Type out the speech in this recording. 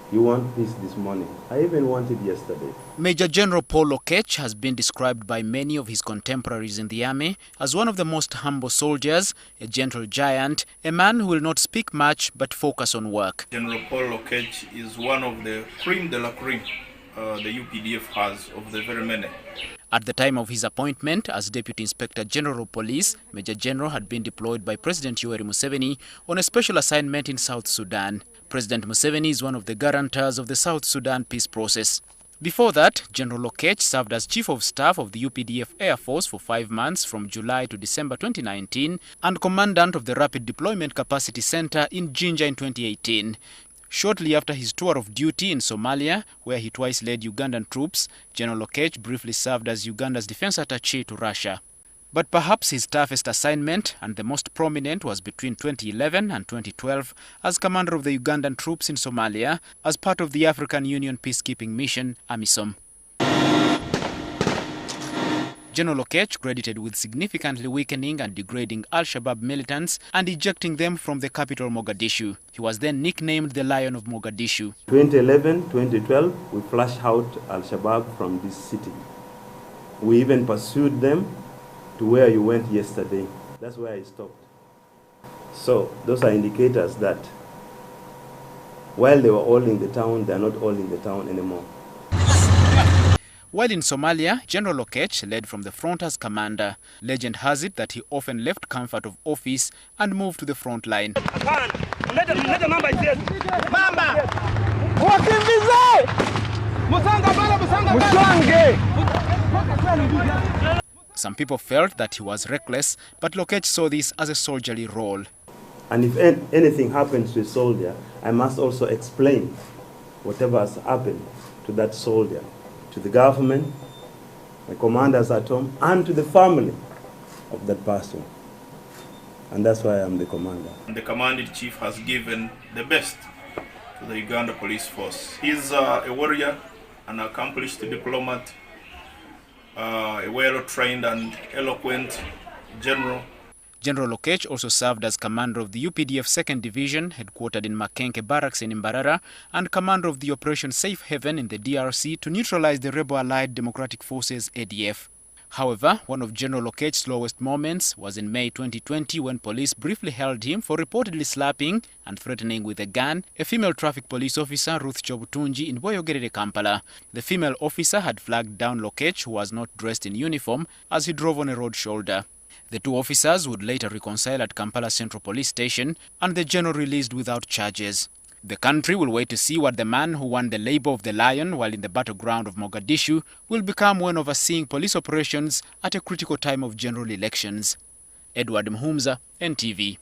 You want peace this morning. I even wanted yesterday. Major General GEN.LOKECH has been described by many of his contemporaries in the army as one of the most humble soldiers, a gentle giant, a man who will not speak much but focus on work. General GEN.LOKECH is one of the cream de la cream the UPDF has of the very many. At the time of his appointment as Deputy Inspector General of Police, Major General had been deployed by President Yoweri Museveni on a special assignment in South Sudan. President Museveni is one of the guarantors of the South Sudan peace process. Before that, GEN.LOKECH served as Chief of Staff of the UPDF Air Force for 5 months from July to December 2019 and Commandant of the Rapid Deployment Capacity Center in Jinja in 2018. Shortly after his tour of duty in Somalia, where he twice led Ugandan troops, GEN.LOKECH briefly served as Uganda's defense attaché to Russia. But perhaps his toughest assignment, and the most prominent, was between 2011 and 2012 as commander of the Ugandan troops in Somalia as part of the African Union peacekeeping mission, AMISOM. GEN.LOKECH credited with significantly weakening and degrading Al-Shabaab militants and ejecting them from the capital Mogadishu. He was then nicknamed the Lion of Mogadishu. 2011, 2012, we flushed out Al-Shabaab from this city. We even pursued them to where you went yesterday. That's where I stopped. So those are indicators that while they were all in the town, they are not all in the town anymore. While in Somalia, GEN.LOKECH led from the front as commander. Legend has it that he often left comfort of office and moved to the front line. Some people felt that he was reckless, but LOKECH saw this as a soldierly role. And if anything happens to a soldier, I must also explain whatever has happened to that soldier, to the government, the commanders at home, and to the family of that person. And that's why I'm the commander. The commanding chief has given the best to the Uganda police force. He's a warrior, an accomplished diplomat, a well-trained and eloquent general. GEN.LOKECH also served as commander of the UPDF 2nd Division, headquartered in Makenke Barracks in Mbarara, and commander of the Operation Safe Haven in the DRC to neutralize the Rebel Allied Democratic Forces ADF. However, one of GEN.LOKECH's lowest moments was in May 2020 when police briefly held him for reportedly slapping and threatening with a gun a female traffic police officer, Ruth Chobutunji, in Boyogerere, Kampala. The female officer had flagged down LOKECH, who was not dressed in uniform, as he drove on a road shoulder. The two officers would later reconcile at Kampala Central Police Station, and the general released without charges. The country will wait to see what the man who won the label of the Lion while in the battleground of Mogadishu will become when overseeing police operations at a critical time of general elections. Edward Mhumza, NTV.